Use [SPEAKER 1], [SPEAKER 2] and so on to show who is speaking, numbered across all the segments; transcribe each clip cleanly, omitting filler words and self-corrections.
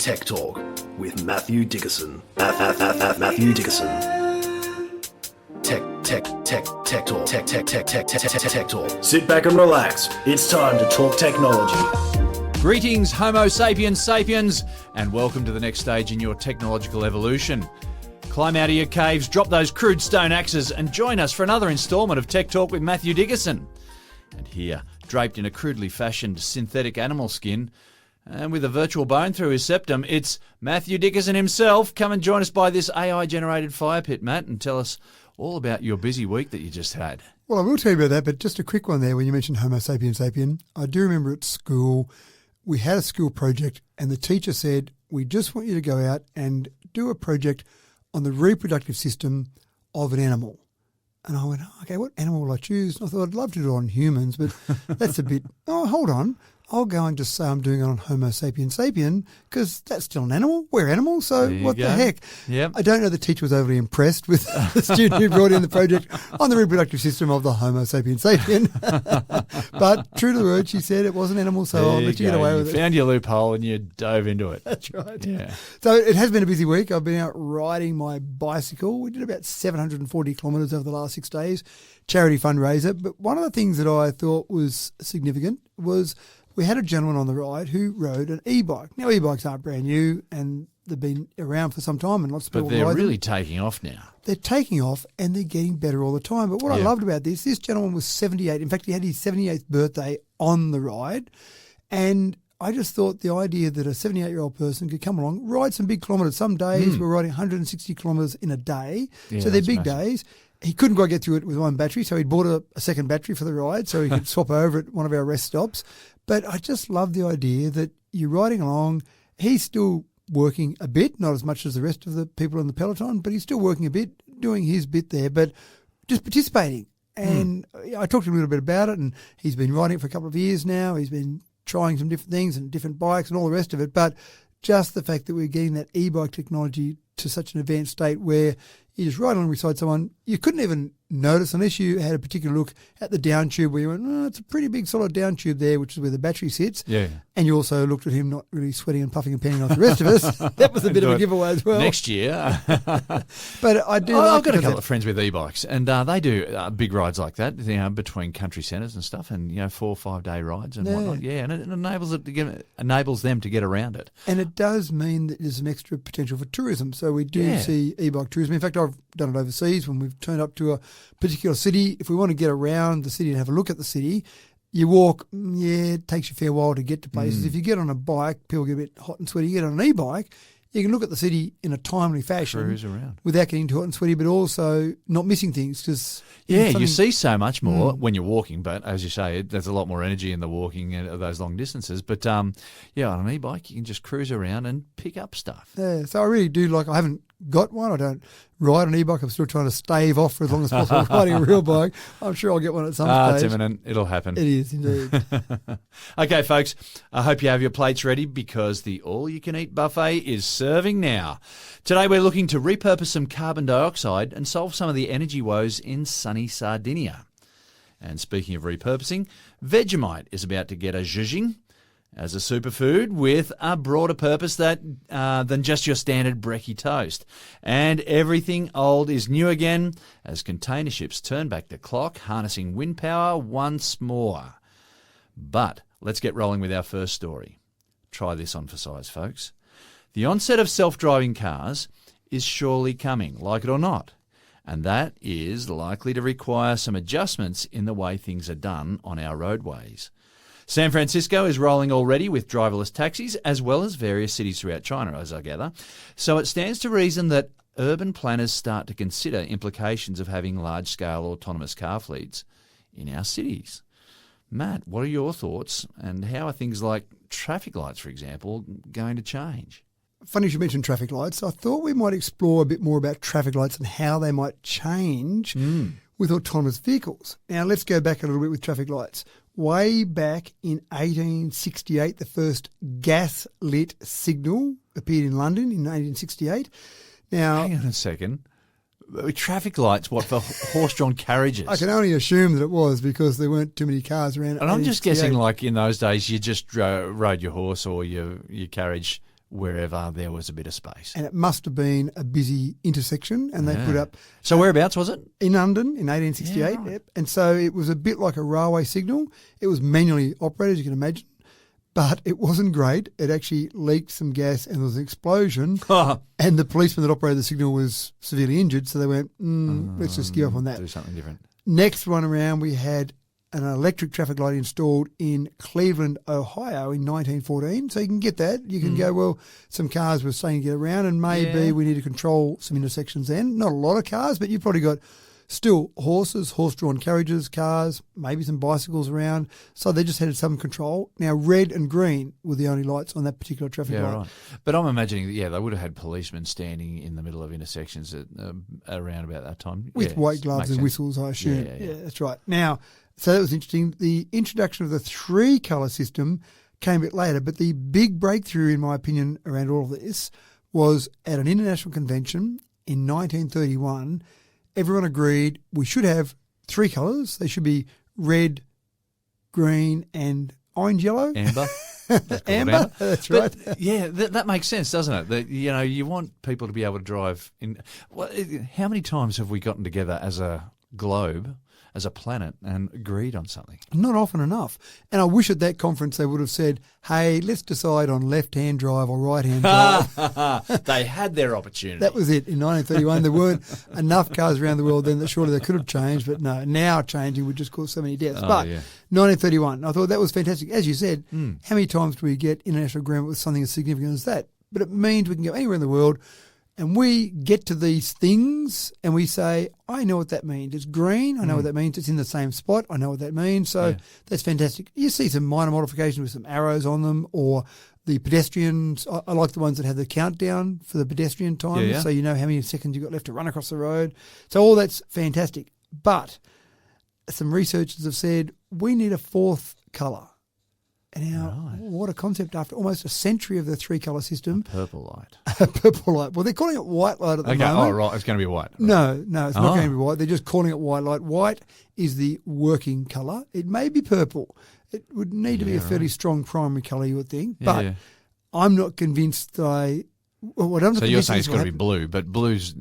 [SPEAKER 1] Tech Talk with Matthew Dickerson. Matthew Dickerson. Tech Talk. Tech Talk. Sit back and relax. It's time to talk technology.
[SPEAKER 2] Greetings, Homo sapiens sapiens, and welcome to the next stage in your technological evolution. Climb out of your caves, drop those crude stone axes, and join us for another instalment of Tech Talk with Matthew Dickerson. And here, draped in a crudely fashioned synthetic animal skin, and with a virtual bone through his septum, it's Matthew Dickerson himself. Come and join us by this AI-generated fire pit, Matt, and tell us all about your busy week that you just had.
[SPEAKER 3] Well, I will tell you about that, but just a quick one there when you mentioned Homo sapiens sapien. I do remember at school, we had a school project and the teacher said, we just want you to go out and do a project on the reproductive system of an animal. And I went, okay, what animal will I choose? And I thought, I'd love to do it on humans, but that's a bit, hold on. I'll go and just say I'm doing it on Homo sapiens sapien because that's still an animal. We're animals, so what the heck?
[SPEAKER 2] Yep.
[SPEAKER 3] I don't know the teacher was overly impressed with the student who brought in the project on the reproductive system of the Homo sapiens sapien. But true to the word, she said it was an animal, so I'll let you get away with it.
[SPEAKER 2] You found your loophole and you dove into it.
[SPEAKER 3] That's right.
[SPEAKER 2] Yeah.
[SPEAKER 3] So it has been a busy week. I've been out riding my bicycle. We did about 740 kilometres over the last 6 days, charity fundraiser. But one of the things that I thought was significant was we had a gentleman on the ride who rode an e-bike. Now, e-bikes aren't brand new and they've been around for some time and lots of people ride them.
[SPEAKER 2] But they're really taking off now.
[SPEAKER 3] They're taking off and they're getting better all the time. But what I loved about this gentleman was 78. In fact, he had his 78th birthday on the ride. And I just thought the idea that a 78-year-old person could come along, ride some big kilometres. Some days we're riding 160 kilometres in a day.
[SPEAKER 2] Yeah,
[SPEAKER 3] so they're big
[SPEAKER 2] massive
[SPEAKER 3] days. He couldn't quite get through it with one battery, so he bought a second battery for the ride so he could swap over at one of our rest stops. But I just love the idea that you're riding along. He's still working a bit, not as much as the rest of the people on the peloton, but he's still working a bit, doing his bit there, but just participating. And I talked to him a little bit about it, and he's been riding it for a couple of years now. He's been trying some different things and different bikes and all the rest of it. But just the fact that we're getting that e-bike technology to such an advanced state where you just ride along beside someone, you couldn't even notice unless you had a particular look at the down tube where you went, it's a pretty big solid down tube there, which is where the battery sits.
[SPEAKER 2] Yeah.
[SPEAKER 3] And you also looked at him not really sweating and puffing and panting like the rest of us. That was a bit of a giveaway as well.
[SPEAKER 2] Next year.
[SPEAKER 3] But I do
[SPEAKER 2] I've got a couple of friends with e-bikes and they do big rides like that, between country centres and stuff and, 4 or 5 day rides and whatnot. Yeah, and it enables them to get around it.
[SPEAKER 3] And it does mean that there's some extra potential for tourism. So we do see e-bike tourism. In fact, I've done it overseas when we've turned up to a particular city. If we want to get around the city and have a look at the city, you walk, it takes you a fair while to get to places. If you get on a bike, people get a bit hot and sweaty. You get on an e-bike, you can look at the city in a timely fashion.
[SPEAKER 2] Cruise around.
[SPEAKER 3] Without getting too hot and sweaty, but also not missing things. Cause
[SPEAKER 2] you see so much more when you're walking, but as you say, there's a lot more energy in the walking of those long distances. But, on an e-bike, you can just cruise around and pick up stuff.
[SPEAKER 3] Yeah, so I really do I haven't got one. I don't ride an e-bike. I'm still trying to stave off for as long as possible riding a real bike. I'm sure I'll get one at some stage.
[SPEAKER 2] It's imminent. It'll happen.
[SPEAKER 3] It is indeed.
[SPEAKER 2] Okay, folks, I hope you have your plates ready because the all-you-can-eat buffet is serving now. Today we're looking to repurpose some carbon dioxide and solve some of the energy woes in sunny Sardinia. And speaking of repurposing, Vegemite is about to get a zhuzhing as a superfood with a broader purpose than just your standard brekkie toast. And everything old is new again as container ships turn back the clock, harnessing wind power once more. But let's get rolling with our first story. Try this on for size, folks. The onset of self-driving cars is surely coming, like it or not. And that is likely to require some adjustments in the way things are done on our roadways. San Francisco is rolling already with driverless taxis, as well as various cities throughout China, as I gather. So it stands to reason that urban planners start to consider implications of having large-scale autonomous car fleets in our cities. Matt, what are your thoughts, and how are things like traffic lights, for example, going to change?
[SPEAKER 3] Funny you should mention traffic lights. I thought we might explore a bit more about traffic lights and how they might change with autonomous vehicles. Now, let's go back a little bit with traffic lights. Way back in 1868, the first gas-lit signal appeared in London in 1868. Now,
[SPEAKER 2] hang on a second. Traffic lights, what, for horse-drawn carriages?
[SPEAKER 3] I can only assume that it was because there weren't too many cars around.
[SPEAKER 2] And I'm just guessing, like in those days, you just rode your horse or your carriage wherever there was a bit of space.
[SPEAKER 3] And it must have been a busy intersection, and they put up
[SPEAKER 2] So whereabouts was it?
[SPEAKER 3] in London in 1868.
[SPEAKER 2] Yeah, right.
[SPEAKER 3] Yep. And so it was a bit like a railway signal. It was manually operated, as you can imagine, but it wasn't great. It actually leaked some gas and there was an explosion. And the policeman that operated the signal was severely injured, so they went, let's just give up on that.
[SPEAKER 2] Do something different.
[SPEAKER 3] Next one around, we had an electric traffic light installed in Cleveland, Ohio in 1914. So you can get that. You can go, well, some cars were starting to get around and maybe we need to control some intersections then. Not a lot of cars, but you've probably got still horses, horse-drawn carriages, cars, maybe some bicycles around. So they just had some control. Now, red and green were the only lights on that particular traffic light.
[SPEAKER 2] Right. But I'm imagining that, they would have had policemen standing in the middle of intersections at, around about that time.
[SPEAKER 3] With white gloves and whistles, I assume. Yeah, that's right. Now, so that was interesting. The introduction of the three-colour system came a bit later, but the big breakthrough, in my opinion, around all of this was at an international convention in 1931. Everyone agreed we should have three colours. They should be red, green and orange-yellow.
[SPEAKER 2] Amber.
[SPEAKER 3] Amber, that's right.
[SPEAKER 2] But, that makes sense, doesn't it? That, you want people to be able to drive in. Well, how many times have we gotten together as a globe, as a planet, and agreed on something?
[SPEAKER 3] Not often enough. And I wish at that conference they would have said, hey, let's decide on left-hand drive or right-hand drive.
[SPEAKER 2] They had their opportunity.
[SPEAKER 3] That was it. In 1931, there weren't enough cars around the world then that surely they could have changed. But no, now changing would just cause so many deaths. 1931, I thought that was fantastic. As you said, how many times do we get international agreement with something as significant as that? But it means we can go anywhere in the world and we get to these things and we say, I know what that means. It's green. I know what that means. It's in the same spot. I know what that means. So that's fantastic. You see some minor modifications with some arrows on them, or the pedestrians. I like the ones that have the countdown for the pedestrian time, so you know how many seconds you've got left to run across the road. So all that's fantastic. But some researchers have said we need a fourth colour. And now, what a concept after almost a century of the three-colour system.
[SPEAKER 2] Purple light.
[SPEAKER 3] A purple light. Well, they're calling it white light at the moment.
[SPEAKER 2] Oh, right. It's going to be white. Right.
[SPEAKER 3] No, it's not going to be white. They're just calling it white light. White is the working colour. It may be purple. It would need to be a fairly strong primary colour, you would think. But I'm not convinced that
[SPEAKER 2] So you're saying it's got to be blue, but blue's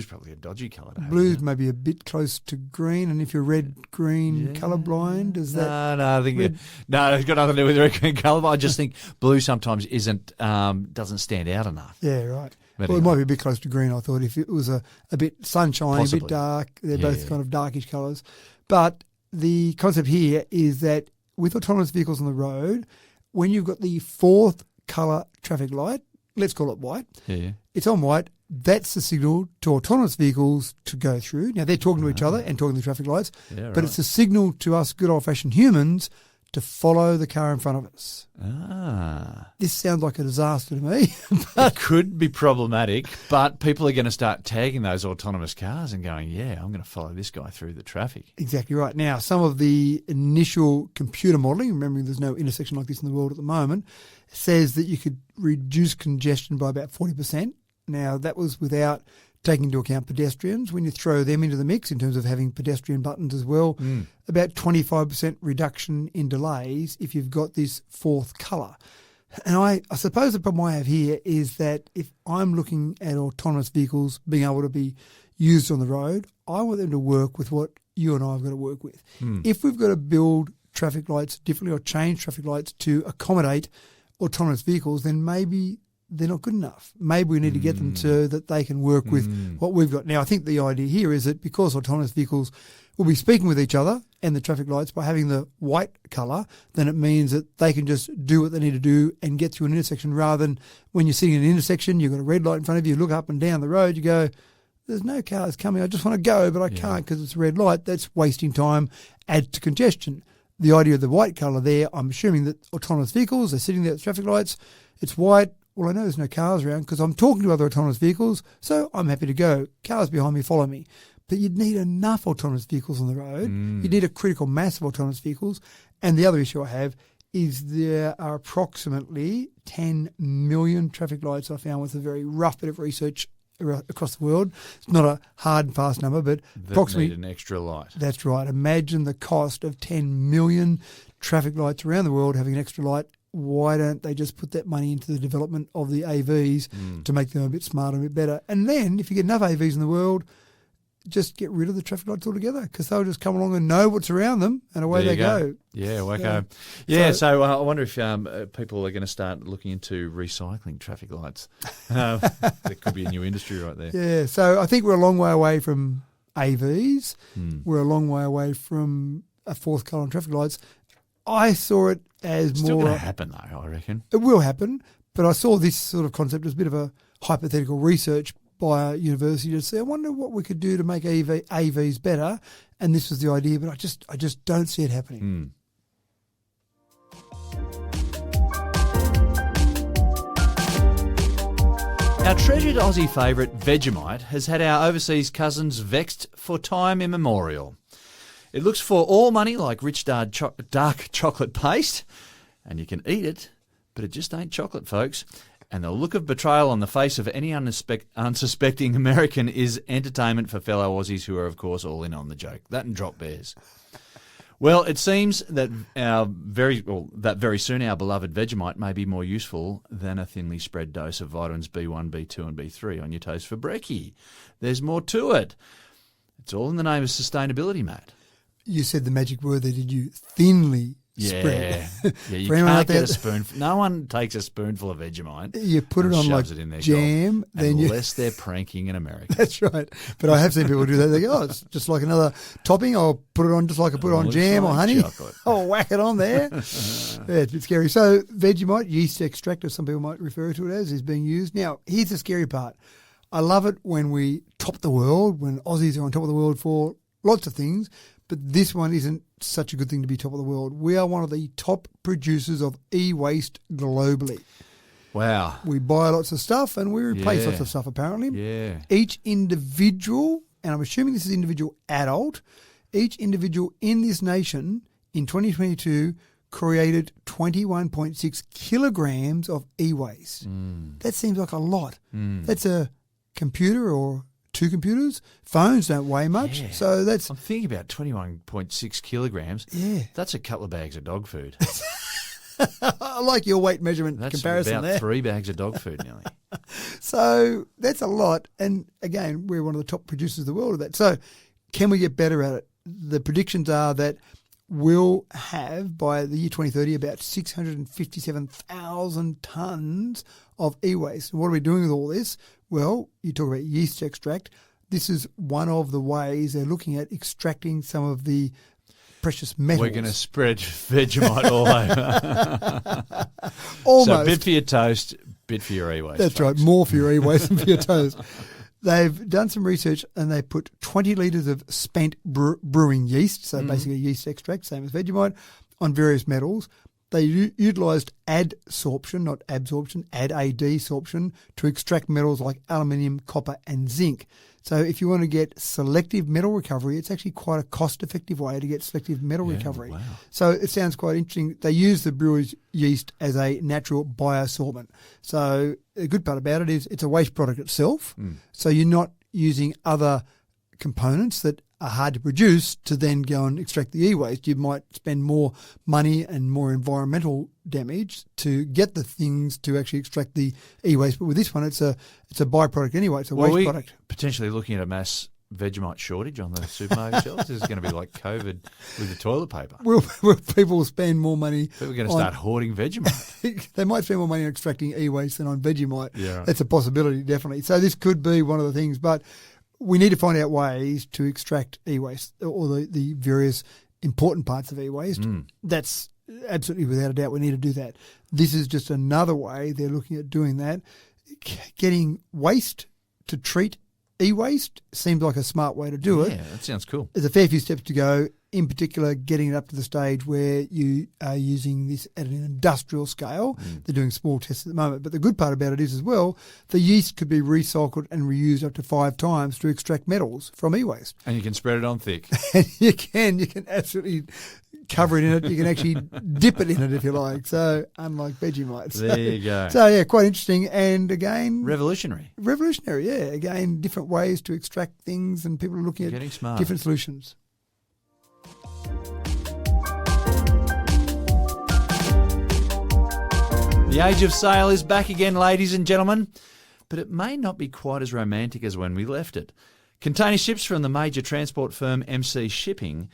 [SPEAKER 2] probably a dodgy colour.
[SPEAKER 3] Blue's maybe a bit close to green, and if you're red-green colourblind, is that...
[SPEAKER 2] No, I think it's got nothing to do with red-green colour, but I just think blue sometimes doesn't stand out enough.
[SPEAKER 3] Yeah, right.
[SPEAKER 2] But
[SPEAKER 3] it might be a bit close to green, I thought. If it was a bit sunshiny, a bit dark, they're both kind of darkish colours. But the concept here is that with autonomous vehicles on the road, when you've got the fourth colour traffic light, let's call it white, it's on white, that's the signal to autonomous vehicles to go through. Now, they're talking to each other and talking to the traffic lights, but it's a signal to us good old-fashioned humans to follow the car in front of us. This sounds like a disaster to me.
[SPEAKER 2] It could be problematic, but people are going to start tagging those autonomous cars and going, I'm going to follow this guy through the traffic.
[SPEAKER 3] Exactly right. Now, some of the initial computer modelling, remembering there's no intersection like this in the world at the moment, says that you could reduce congestion by about 40%. Now, that was without taking into account pedestrians. When you throw them into the mix in terms of having pedestrian buttons as well, about 25% reduction in delays if you've got this fourth colour. And I suppose the problem I have here is that if I'm looking at autonomous vehicles being able to be used on the road, I want them to work with what you and I have got to work with. If we've got to build traffic lights differently or change traffic lights to accommodate autonomous vehicles, then maybe they're not good enough. Maybe we need to get them so that they can work with what we've got. Now, I think the idea here is that because autonomous vehicles will be speaking with each other and the traffic lights by having the white colour, then it means that they can just do what they need to do and get through an intersection, rather than when you're sitting in an intersection, you've got a red light in front of you, look up and down the road, you go, there's no cars coming, I just want to go, but I can't because it's a red light. That's wasting time, adds to congestion. The idea of the white colour there, I'm assuming that autonomous vehicles are sitting there at the traffic lights, it's white. Well, I know there's no cars around because I'm talking to other autonomous vehicles, so I'm happy to go. Cars behind me, follow me. But you'd need enough autonomous vehicles on the road. You'd need a critical mass of autonomous vehicles. And the other issue I have is there are approximately 10 million traffic lights I found with a very rough bit of research across the world. It's not a hard and fast number, but approximately...
[SPEAKER 2] need an extra light.
[SPEAKER 3] That's right. Imagine the cost of 10 million traffic lights around the world having an extra light. why don't they just put that money into the development of the AVs to make them a bit smarter, a bit better? And then if you get enough AVs in the world, just get rid of the traffic lights altogether, because they'll just come along and know what's around them, and away
[SPEAKER 2] There
[SPEAKER 3] they
[SPEAKER 2] you
[SPEAKER 3] go.
[SPEAKER 2] Yeah, wacko. Yeah, so I wonder if people are going to start looking into recycling traffic lights. There could be a new industry right there.
[SPEAKER 3] Yeah, so I think we're a long way away from AVs. We're a long way away from a fourth colour on traffic lights. I saw it as
[SPEAKER 2] It's still
[SPEAKER 3] more...
[SPEAKER 2] going to happen, though, I reckon.
[SPEAKER 3] It will happen, but I saw this sort of concept as a bit of a hypothetical research by a university to say, I wonder what we could do to make AVs better, and this was the idea, but I just don't see it happening.
[SPEAKER 2] Our treasured Aussie favourite Vegemite has had our overseas cousins vexed for time immemorial. It looks for all money like rich dark chocolate paste, and you can eat it, but it just ain't chocolate, folks. And the look of betrayal on the face of any unsuspecting American is entertainment for fellow Aussies who are, of course, all in on the joke. That and drop bears. Well, it seems that very soon our beloved Vegemite may be more useful than a thinly spread dose of vitamins B1, B2 and B3 on your toast for brekkie. There's more to it. It's all in the name of sustainability, Matt.
[SPEAKER 3] You said the magic word there, did you? Thinly spread.
[SPEAKER 2] Yeah, you
[SPEAKER 3] For anyone out
[SPEAKER 2] can't
[SPEAKER 3] there-
[SPEAKER 2] get a spoonful. No one takes a spoonful of Vegemite.
[SPEAKER 3] You put it
[SPEAKER 2] and
[SPEAKER 3] on like
[SPEAKER 2] shoves it in their
[SPEAKER 3] jam,
[SPEAKER 2] gob,
[SPEAKER 3] then you...
[SPEAKER 2] unless they're pranking in America.
[SPEAKER 3] That's right. But I have seen people do that. They go, oh, it's just like another topping. I'll put it on just like I put it on
[SPEAKER 2] Looks
[SPEAKER 3] jam or
[SPEAKER 2] like
[SPEAKER 3] honey.
[SPEAKER 2] chocolate.
[SPEAKER 3] I'll whack it on there. Yeah, it's a bit scary. So Vegemite, yeast extract, as some people might refer to it as, is being used. Now, here's the scary part. I love it when we top the world, when Aussies are on top of the world for lots of things, but this one isn't such a good thing to be top of the world. We are one of the top producers of e-waste globally.
[SPEAKER 2] Wow.
[SPEAKER 3] We buy lots of stuff and we replace
[SPEAKER 2] Yeah.
[SPEAKER 3] lots of stuff, apparently.
[SPEAKER 2] Yeah.
[SPEAKER 3] Each individual, and I'm assuming this is individual adult, each individual in this nation in 2022 created 21.6 kilograms of e-waste. That seems like a lot. That's a computer or two computers. Phones don't weigh much.
[SPEAKER 2] Yeah.
[SPEAKER 3] So that's...
[SPEAKER 2] I'm thinking about 21.6 kilograms.
[SPEAKER 3] Yeah.
[SPEAKER 2] That's a couple of bags of dog food.
[SPEAKER 3] I like your weight measurement
[SPEAKER 2] That's
[SPEAKER 3] comparison
[SPEAKER 2] about
[SPEAKER 3] there.
[SPEAKER 2] 3 bags of dog food nearly.
[SPEAKER 3] So that's a lot. And again, we're one of the top producers of the world of that. So can we get better at it? The predictions are that we'll have, by the year 2030, about 657,000 tonnes of e-waste. And what are we doing with all this? Well, you talk about yeast extract. This is one of the ways they're looking at extracting some of the precious metals.
[SPEAKER 2] We're going to spread Vegemite all over.
[SPEAKER 3] Almost.
[SPEAKER 2] So bit for your toast, bit for your e-waste.
[SPEAKER 3] That's
[SPEAKER 2] folks.
[SPEAKER 3] right, more for your e-waste than for your toast. They've done some research and they put 20 litres of spent brewing yeast, so basically yeast extract, same as Vegemite, on various metals. They utilised adsorption, not absorption, adsorption, to extract metals like aluminium, copper and zinc. So if you want to get selective metal recovery, it's actually quite a cost-effective way to get selective metal recovery.
[SPEAKER 2] Wow.
[SPEAKER 3] So it sounds quite interesting. They use the brewer's yeast as a natural biosorbent. So the good part about it is it's a waste product itself. So you're not using other components that are hard to produce to then go and extract the e-waste. You might spend more money and more environmental damage to get the things to actually extract the e-waste. But with this one, it's a byproduct anyway. It's a waste product.
[SPEAKER 2] Potentially looking at a mass Vegemite shortage on the supermarket shelves. This is going to be like COVID with the toilet paper.
[SPEAKER 3] Will people spend more money?
[SPEAKER 2] People are going to start hoarding Vegemite.
[SPEAKER 3] They might spend more money on extracting e-waste than on Vegemite.
[SPEAKER 2] Yeah, right.
[SPEAKER 3] That's a possibility, definitely. So this could be one of the things, but we need to find out ways to extract e-waste or the various important parts of e-waste. That's absolutely without a doubt we need to do that. This is just another way they're looking at doing that. Getting waste to treat e-waste seems like a smart way to do it.
[SPEAKER 2] Yeah, that sounds cool.
[SPEAKER 3] There's a fair few steps to go, in particular getting it up to the stage where you are using this at an industrial scale. They're doing small tests at the moment. But the good part about it is as well, the yeast could be recycled and reused up to 5 times to extract metals from e-waste.
[SPEAKER 2] And you can spread it on thick.
[SPEAKER 3] And you can absolutely cover it in it. You can actually dip it in it if you like. So unlike Vegemite.
[SPEAKER 2] There you go.
[SPEAKER 3] So yeah, quite interesting. And again,
[SPEAKER 2] Revolutionary.
[SPEAKER 3] revolutionary. Yeah, again, different ways to extract things, and people are looking
[SPEAKER 2] Getting
[SPEAKER 3] at
[SPEAKER 2] smart.
[SPEAKER 3] different solutions.
[SPEAKER 2] The age of sail is back again, ladies and gentlemen, but it may not be quite as romantic as when we left it. Container ships from the major transport firm MC Shipping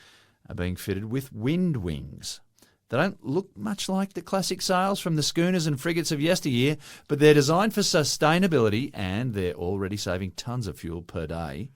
[SPEAKER 2] are being fitted with WindWings. They don't look much like the classic sails from the schooners and frigates of yesteryear, but they're designed for sustainability and they're already saving tons of fuel per day.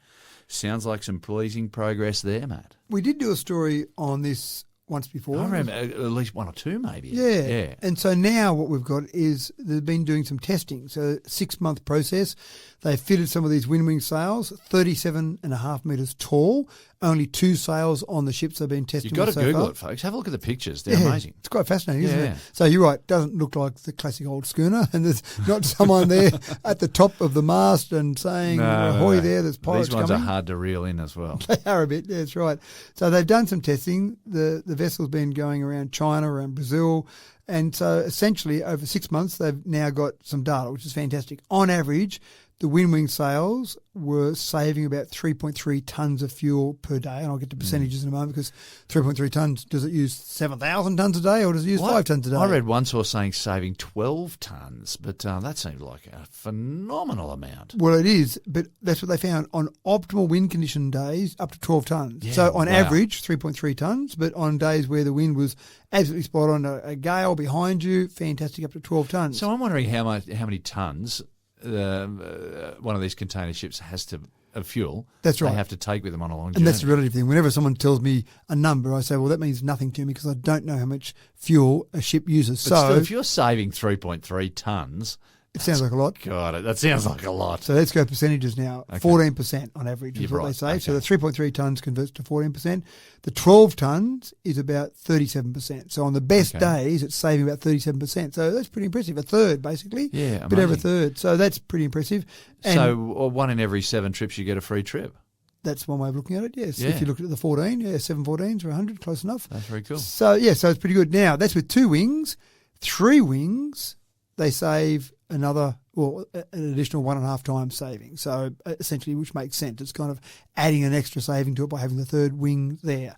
[SPEAKER 2] Sounds like some pleasing progress there, Matt.
[SPEAKER 3] We did do a story on this once before.
[SPEAKER 2] I remember at least one or two, maybe.
[SPEAKER 3] Yeah. And so now what we've got is they've been doing some testing. So 6-month process. They fitted some of these WindWing sails, 37.5 metres tall. Only 2 sails on the ships they've been testing.
[SPEAKER 2] You've got to
[SPEAKER 3] so
[SPEAKER 2] Google
[SPEAKER 3] far.
[SPEAKER 2] it, folks. Have a look at the pictures. They're amazing.
[SPEAKER 3] It's quite fascinating, isn't
[SPEAKER 2] Yeah.
[SPEAKER 3] it? So you're right. It doesn't look like the classic old schooner, and there's not someone there at the top of the mast and saying, ahoy there, there's pirates
[SPEAKER 2] These ones
[SPEAKER 3] coming.
[SPEAKER 2] are hard to reel in as well.
[SPEAKER 3] They are a bit, yeah, that's right. So they've done some testing. The vessel's been going around China, around Brazil, and so essentially over 6 months they've now got some data, which is fantastic. On average, the WindWing sails were saving about 3.3 tonnes of fuel per day, and I'll get to percentages in a moment because 3.3 tonnes, does it use 7,000 tonnes a day or does it use 5 tonnes a day?
[SPEAKER 2] I read one source saying saving 12 tonnes, but that seems like a phenomenal amount.
[SPEAKER 3] Well, it is, but that's what they found. On optimal wind condition days, up to 12 tonnes.
[SPEAKER 2] Yeah,
[SPEAKER 3] so on
[SPEAKER 2] wow.
[SPEAKER 3] average, 3.3 tonnes, but on days where the wind was absolutely spot on, a gale behind you, fantastic, up to 12 tonnes.
[SPEAKER 2] So I'm wondering how many tonnes one of these container ships has to of fuel.
[SPEAKER 3] That's right.
[SPEAKER 2] They have to take with them on a long journey.
[SPEAKER 3] And that's the relative thing. Whenever someone tells me a number, I say, well, that means nothing to me because I don't know how much fuel a ship uses.
[SPEAKER 2] But
[SPEAKER 3] so
[SPEAKER 2] still, if you're saving 3.3 tonnes,
[SPEAKER 3] it sounds like a lot.
[SPEAKER 2] God, that sounds like a lot.
[SPEAKER 3] So let's go percentages now.
[SPEAKER 2] Okay.
[SPEAKER 3] 14% on average is
[SPEAKER 2] You're
[SPEAKER 3] what they
[SPEAKER 2] right.
[SPEAKER 3] say.
[SPEAKER 2] Okay.
[SPEAKER 3] So the 3.3 tonnes converts to 14%. The 12 tonnes is about 37%. So on the best days, it's saving about 37%. So that's pretty impressive. A third, basically.
[SPEAKER 2] Yeah,
[SPEAKER 3] a bit over a
[SPEAKER 2] amazing.
[SPEAKER 3] third. So that's pretty impressive. And
[SPEAKER 2] So 1 in every 7 trips, you get a free trip.
[SPEAKER 3] that's one way of looking at it, yes.
[SPEAKER 2] Yeah.
[SPEAKER 3] If you look at the 14, 7 14s or 100, close enough.
[SPEAKER 2] That's very cool.
[SPEAKER 3] So, so it's pretty good. Now, that's with 2 wings. 3 wings, they save an additional 1.5 times saving. So essentially, which makes sense. It's kind of adding an extra saving to it by having the 3rd wing there.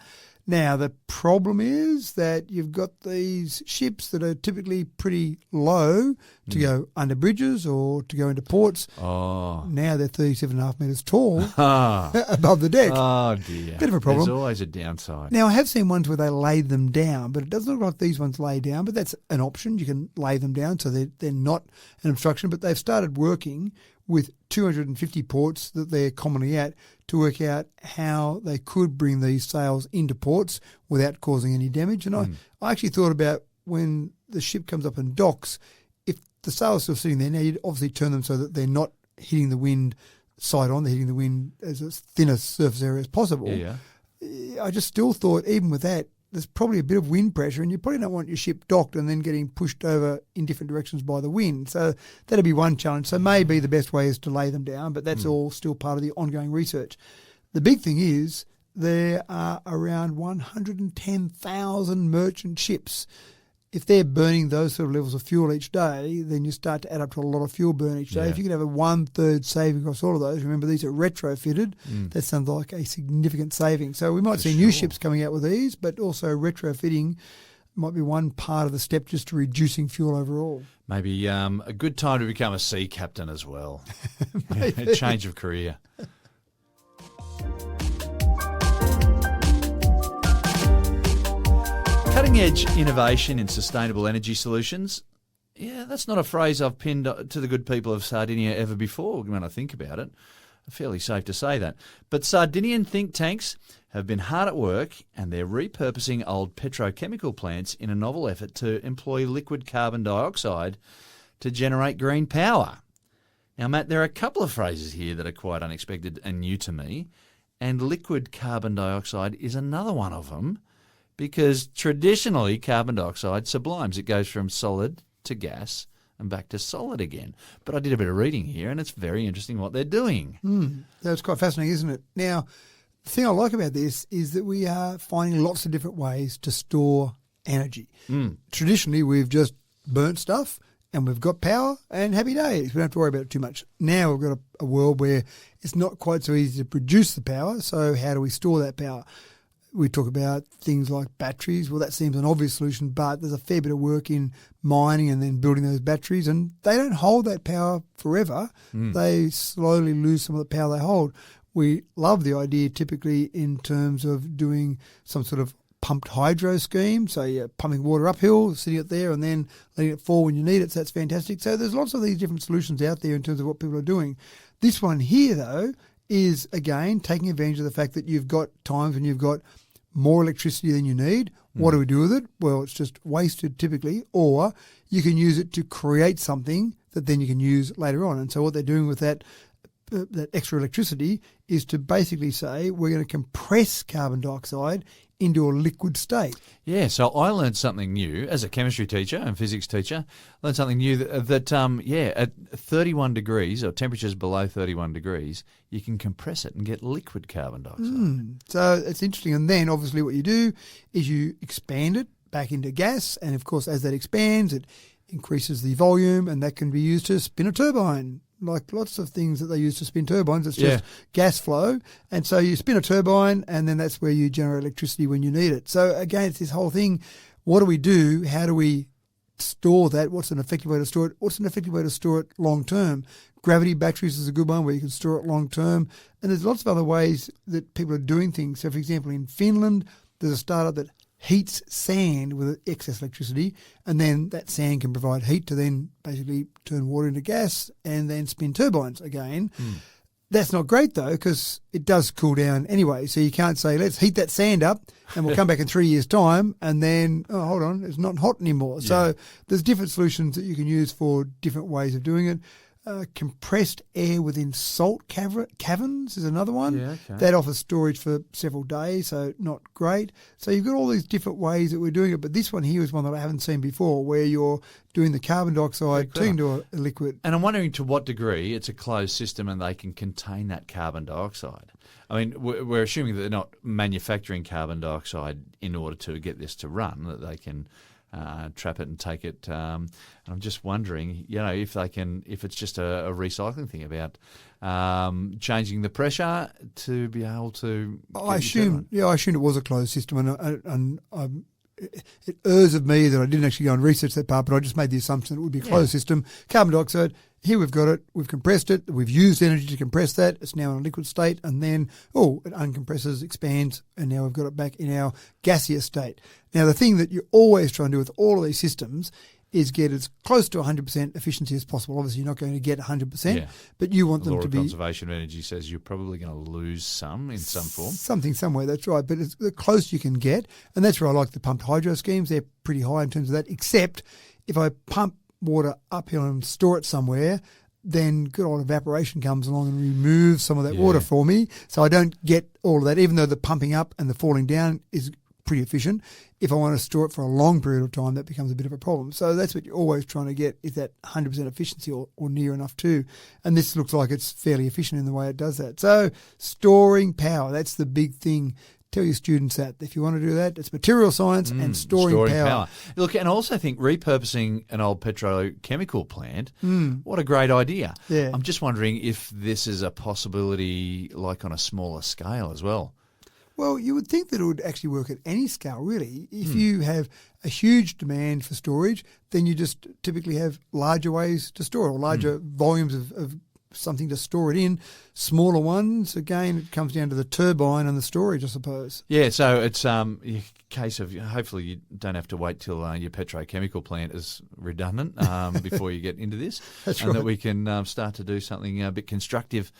[SPEAKER 3] Now, the problem is that you've got these ships that are typically pretty low to go under bridges or to go into ports.
[SPEAKER 2] Oh.
[SPEAKER 3] Now they're 37.5 metres tall above the deck.
[SPEAKER 2] Oh, dear.
[SPEAKER 3] Bit of a problem.
[SPEAKER 2] There's always a downside.
[SPEAKER 3] Now, I have seen ones where they lay them down, but it doesn't look like these ones lay down, but that's an option. You can lay them down so they're not an obstruction, but they've started working with 250 ports that they're commonly at to work out how they could bring these sails into ports without causing any damage. And I actually thought about when the ship comes up and docks, if the sails are still sitting there, now you'd obviously turn them so that they're not hitting the wind side on, they're hitting the wind as a thinner surface area as possible.
[SPEAKER 2] Yeah.
[SPEAKER 3] I just still thought, even with that, there's probably a bit of wind pressure and you probably don't want your ship docked and then getting pushed over in different directions by the wind. So that'd be one challenge. So maybe the best way is to lay them down, but that's all still part of the ongoing research. The big thing is there are around 110,000 merchant ships. If they're burning those sort of levels of fuel each day, then you start to add up to a lot of fuel burn each day.
[SPEAKER 2] Yeah.
[SPEAKER 3] If you can have a 1/3 saving across all of those, remember these are retrofitted, that sounds like a significant saving. So we might see new ships coming out with these, but also retrofitting might be one part of the step just to reducing fuel overall.
[SPEAKER 2] Maybe a good time to become a sea captain as well. A change of career. Cutting-edge innovation in sustainable energy solutions. Yeah, that's not a phrase I've pinned to the good people of Sardinia ever before when I think about it. Fairly safe to say that. But Sardinian think tanks have been hard at work and they're repurposing old petrochemical plants in a novel effort to employ liquid carbon dioxide to generate green power. Now, Matt, there are a couple of phrases here that are quite unexpected and new to me, and liquid carbon dioxide is another one of them. Because traditionally, carbon dioxide sublimes. It goes from solid to gas and back to solid again. But I did a bit of reading here, and it's very interesting what they're doing.
[SPEAKER 3] That's quite fascinating, isn't it? Now, the thing I like about this is that we are finding lots of different ways to store energy. Traditionally, we've just burnt stuff and we've got power and happy days. We don't have to worry about it too much. Now we've got a world where it's not quite so easy to produce the power, so how do we store that power? we talk about things like batteries. Well, that seems an obvious solution, but there's a fair bit of work in mining and then building those batteries, and they don't hold that power forever. They slowly lose some of the power they hold. We love the idea typically in terms of doing some sort of pumped hydro scheme. So you're pumping water uphill, sitting it there and then letting it fall when you need it. So that's fantastic. So there's lots of these different solutions out there in terms of what people are doing. This one here, though, is, again, taking advantage of the fact that you've got times when you've got more electricity than you need. What do we do with it? Well, it's just wasted typically, or you can use it to create something that then you can use later on. And so what they're doing with that extra electricity is to basically say we're going to compress carbon dioxide into a liquid state.
[SPEAKER 2] Yeah, so I learned something new as a chemistry teacher and physics teacher. I learned something new that at 31 degrees or temperatures below 31 degrees, you can compress it and get liquid carbon dioxide.
[SPEAKER 3] So it's interesting. And then obviously what you do is you expand it back into gas. And of course, as that expands, it increases the volume, and that can be used to spin a turbine. Like lots of things that they use to spin turbines, it's just gas flow. And so you spin a turbine, and then that's where you generate electricity when you need it. So again, it's this whole thing. What do we do? How do we store that? What's an effective way to store it? What's an effective way to store it long term? Gravity batteries is a good one where you can store it long term. And there's lots of other ways that people are doing things. So for example, in Finland, there's a startup that heats sand with excess electricity, and then that sand can provide heat to then basically turn water into gas and then spin turbines again. That's not great though, because it does cool down anyway. So you can't say, let's heat that sand up and we'll come back in 3 years' time and then, oh, hold on, it's not hot anymore. Yeah. So there's different solutions that you can use for different ways of doing it. Compressed air within salt caverns is another one.
[SPEAKER 2] Yeah, okay.
[SPEAKER 3] That offers storage for several days, so not great. So you've got all these different ways that we're doing it, but this one here is one that I haven't seen before, where you're doing the carbon dioxide turning to a liquid.
[SPEAKER 2] And I'm wondering to what degree it's a closed system and they can contain that carbon dioxide. I mean, we're assuming that they're not manufacturing carbon dioxide in order to get this to run, that they can trap it and take it. And I'm just wondering, if they can, if it's just a recycling thing about changing the pressure to be able to.
[SPEAKER 3] I assume it was a closed system, and it errs of me that I didn't actually go and research that part, but I just made the assumption that it would be a closed system. Carbon dioxide. Here we've got it, we've compressed it, we've used energy to compress that, it's now in a liquid state, and then, it uncompresses, expands, and now we've got it back in our gaseous state. Now, the thing that you're always trying to do with all of these systems is get as close to 100% efficiency as possible. Obviously, you're not going to get 100%, but you want them to be...
[SPEAKER 2] conservation of energy says you're probably going to lose some in some form.
[SPEAKER 3] Something somewhere, that's right, but it's the close you can get, and that's where I like the pumped hydro schemes. They're pretty high in terms of that, except if I pump water uphill and store it somewhere, then good old evaporation comes along and removes some of that water for me. So I don't get all of that, even though the pumping up and the falling down is pretty efficient. If I want to store it for a long period of time, that becomes a bit of a problem. So that's what you're always trying to get, is that 100% efficiency or near enough to. And this looks like it's fairly efficient in the way it does that. So storing power, that's the big thing. Tell your students that if you want to do that, it's material science and storing power.
[SPEAKER 2] Look, and I also think repurposing an old petrochemical plant, what a great idea.
[SPEAKER 3] Yeah.
[SPEAKER 2] I'm just wondering if this is a possibility like on a smaller scale as well.
[SPEAKER 3] Well, you would think that it would actually work at any scale, really. If you have a huge demand for storage, then you just typically have larger ways to store, or larger volumes of something to store it in. Smaller ones, again, it comes down to the turbine and the storage, I suppose.
[SPEAKER 2] Yeah, so it's a case of hopefully you don't have to wait till your petrochemical plant is redundant before you get into this.
[SPEAKER 3] That's
[SPEAKER 2] and
[SPEAKER 3] right.
[SPEAKER 2] that we can start to do something a bit constructive,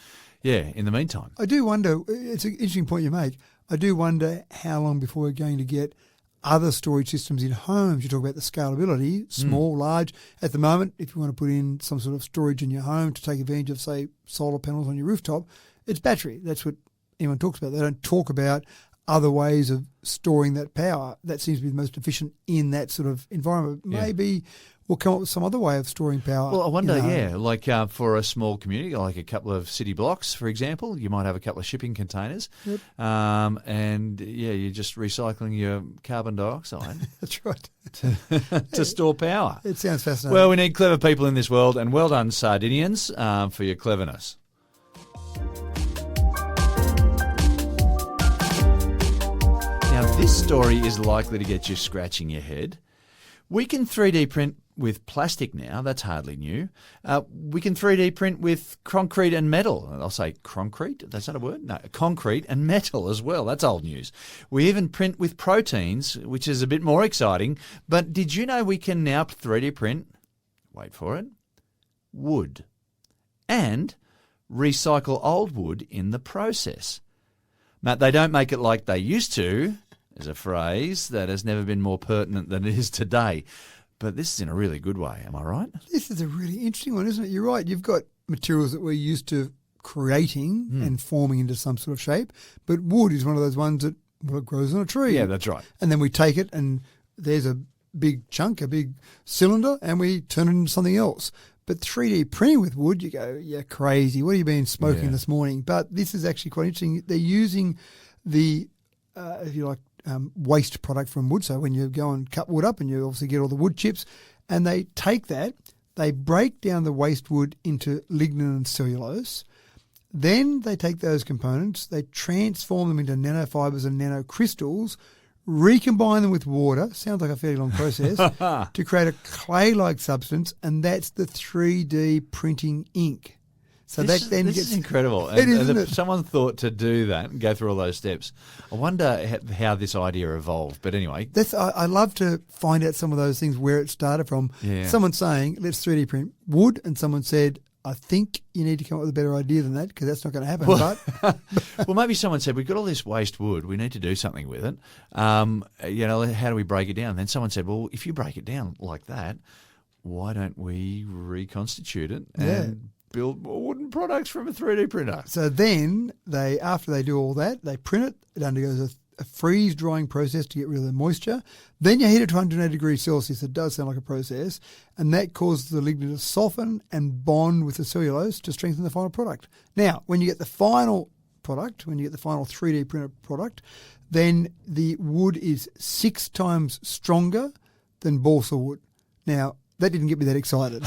[SPEAKER 2] in the meantime.
[SPEAKER 3] I do wonder, it's an interesting point you make, I do wonder how long before we're going to get other storage systems in homes. You talk about the scalability, small, large. At the moment, if you want to put in some sort of storage in your home to take advantage of, say, solar panels on your rooftop, it's battery. That's what anyone talks about. They don't talk about other ways of storing that power. That seems to be the most efficient in that sort of environment. Maybe we'll come up with some other way of storing power.
[SPEAKER 2] Well, I wonder, like for a small community, like a couple of city blocks, for example, you might have a couple of shipping containers.
[SPEAKER 3] Yep.
[SPEAKER 2] And, you're just recycling your carbon dioxide.
[SPEAKER 3] That's right.
[SPEAKER 2] to store power.
[SPEAKER 3] It sounds fascinating.
[SPEAKER 2] Well, we need clever people in this world, and well done, Sardinians, for your cleverness. Now, Now, this story is likely to get you scratching your head. We can 3D print with plastic now. That's hardly new. We can 3D print with concrete and metal. I'll say concrete. That's not a word? No, concrete and metal as well. That's old news. We even print with proteins, which is a bit more exciting. But did you know we can now 3D print, wait for it, wood, and recycle old wood in the process? Matt, they don't make it like they used to, is a phrase that has never been more pertinent than it is today. But this is in a really good way, am I right?
[SPEAKER 3] This is a really interesting one, isn't it? You're right. You've got materials that we're used to creating and forming into some sort of shape, but wood is one of those ones that grows on a tree.
[SPEAKER 2] Yeah, that's right.
[SPEAKER 3] And then we take it and there's a big chunk, a big cylinder, and we turn it into something else. But 3D printing with wood, you go, you're crazy. What have you been smoking this morning? But this is actually quite interesting. They're using the, if you like, waste product from wood. So when you go and cut wood up and you obviously get all the wood chips, and they take that, they break down the waste wood into lignin and cellulose. Then they take those components, they transform them into nanofibers and nanocrystals, recombine them with water, sounds like a fairly long process, to create a clay-like substance, and that's the 3D printing ink. So
[SPEAKER 2] this is incredible. And if someone thought to do that and go through all those steps, I wonder how this idea evolved. But anyway.
[SPEAKER 3] I love to find out some of those things, where it started from.
[SPEAKER 2] Yeah.
[SPEAKER 3] Someone saying, let's 3D print wood, and someone said, I think you need to come up with a better idea than that, because that's not going to happen.
[SPEAKER 2] Well, maybe someone said, we've got all this waste wood, we need to do something with it. How do we break it down? And then someone said, well, if you break it down like that, why don't we reconstitute it and build more wooden products from a 3D printer?
[SPEAKER 3] So then after they do all that, they print it. It undergoes a freeze drying process to get rid of the moisture. Then you heat it to 180 degrees Celsius. It does sound like a process. And that causes the lignin to soften and bond with the cellulose to strengthen the final product. Now, when you get the final product, when you get the final 3D printed product, then the wood is 6 times stronger than balsa wood. Now, that didn't get me that excited.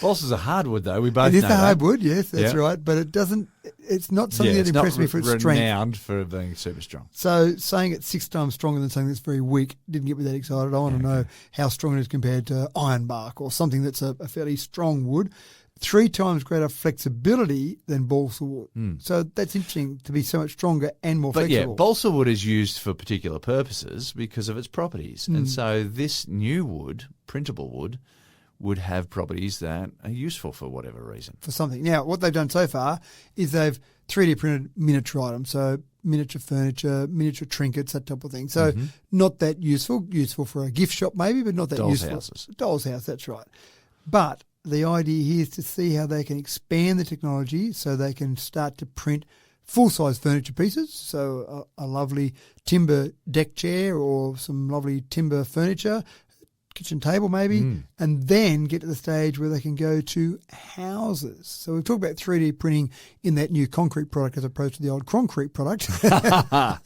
[SPEAKER 2] Balsa's a hardwood, though. We both know
[SPEAKER 3] it is
[SPEAKER 2] that.
[SPEAKER 3] a hardwood, yes, that's right. But it doesn't. It's not something that impressed me for its strength.
[SPEAKER 2] Renowned for being super strong.
[SPEAKER 3] So saying it's 6 times stronger than something that's very weak didn't get me that excited. I want to know how strong it is compared to ironbark or something that's a fairly strong wood. 3 times greater flexibility than balsa wood. So that's interesting, to be so much stronger and more flexible.
[SPEAKER 2] Yeah, balsa wood is used for particular purposes because of its properties. And so this new wood, printable wood, would have properties that are useful for whatever reason.
[SPEAKER 3] For something. Now, what they've done so far is they've 3D printed miniature items, so miniature furniture, miniature trinkets, that type of thing. So not that useful for a gift shop maybe, but not that useful.
[SPEAKER 2] Houses.
[SPEAKER 3] Doll's house, that's right. But the idea here is to see how they can expand the technology so they can start to print full-size furniture pieces, so a lovely timber deck chair or some lovely timber furniture, kitchen table maybe, and then get to the stage where they can go to houses. So we've talked about 3D printing in that new concrete product as opposed to the old concrete product. But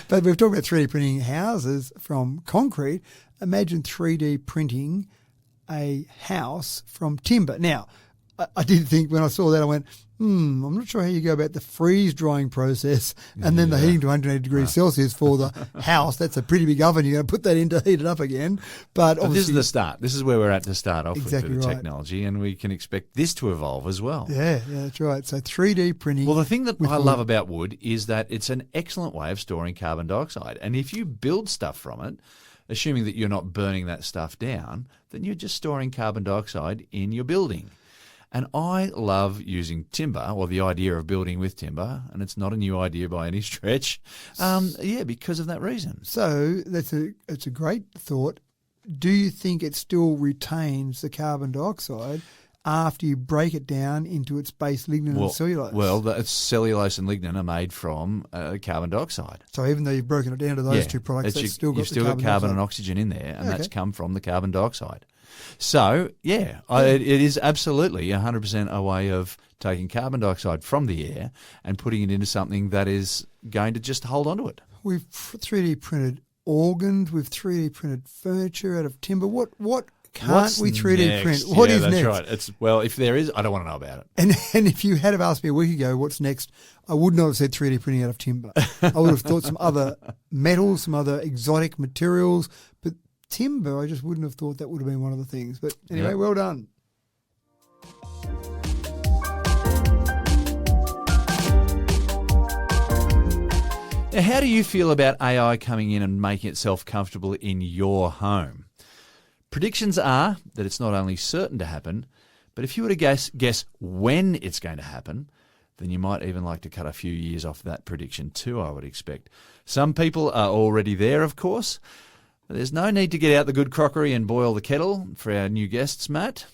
[SPEAKER 3] we've talked about 3D printing houses from concrete. Imagine 3D printing a house from timber. Now, I did think when I saw that, I went, I'm not sure how you go about the freeze drying process and then the heating to 180 degrees Celsius for the house. That's a pretty big oven. You're going to put that in to heat it up again. But
[SPEAKER 2] this is the start. This is where we're at to start off with the
[SPEAKER 3] right.
[SPEAKER 2] technology, and we can expect this to evolve as well.
[SPEAKER 3] Yeah, that's right. So 3D printing.
[SPEAKER 2] Well, the thing that I love about wood is that it's an excellent way of storing carbon dioxide. And if you build stuff from it, assuming that you're not burning that stuff down, then you're just storing carbon dioxide in your building. And I love using timber, or the idea of building with timber, and it's not a new idea by any stretch, because of that reason.
[SPEAKER 3] So it's a great thought. Do you think it still retains the carbon dioxide after you break it down into its base lignin and cellulose?
[SPEAKER 2] Well, cellulose and lignin are made from carbon dioxide.
[SPEAKER 3] So even though you've broken it down to those two products, you've still got
[SPEAKER 2] carbon and oxygen in there, and that's come from the carbon dioxide. So, it is absolutely 100% a way of taking carbon dioxide from the air and putting it into something that is going to just hold on to it.
[SPEAKER 3] We've 3D printed organs, we've 3D printed furniture out of timber. What Can't we 3D print? What is
[SPEAKER 2] that's
[SPEAKER 3] next?
[SPEAKER 2] right. If there is, I don't want to know about it.
[SPEAKER 3] And if you had have asked me a week ago what's next, I would not have said 3D printing out of timber. I would have thought some other metals, some other exotic materials. But timber, I just wouldn't have thought that would have been one of the things. But anyway, well done.
[SPEAKER 2] Now, how do you feel about AI coming in and making itself comfortable in your home? Predictions are that it's not only certain to happen, but if you were to guess when it's going to happen, then you might even like to cut a few years off that prediction too, I would expect. Some people are already there, of course. There's no need to get out the good crockery and boil the kettle for our new guests, Matt.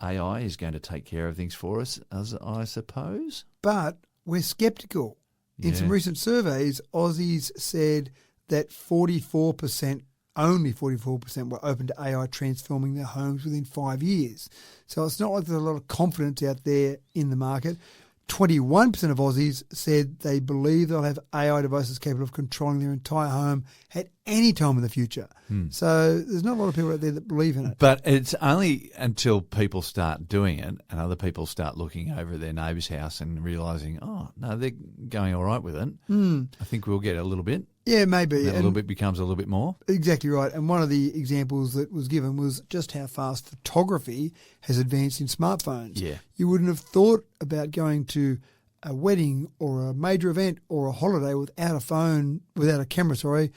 [SPEAKER 2] AI is going to take care of things for us, as I suppose.
[SPEAKER 3] But we're sceptical. In some recent surveys, Aussies said that 44%, only 44% were open to AI transforming their homes within 5 years. So it's not like there's a lot of confidence out there in the market. 21% of Aussies said they believe they'll have AI devices capable of controlling their entire home at any time in the future. So there's not a lot of people out there that believe in it.
[SPEAKER 2] But it's only until people start doing it and other people start looking over at their neighbour's house and realising, oh, no, they're going all right with it. I think we'll get a little bit.
[SPEAKER 3] Yeah, maybe.
[SPEAKER 2] And a little bit becomes a little bit more.
[SPEAKER 3] Exactly right. And one of the examples that was given was just how fast photography has advanced in smartphones.
[SPEAKER 2] Yeah.
[SPEAKER 3] You wouldn't have thought about going to a wedding or a major event or a holiday without a camera,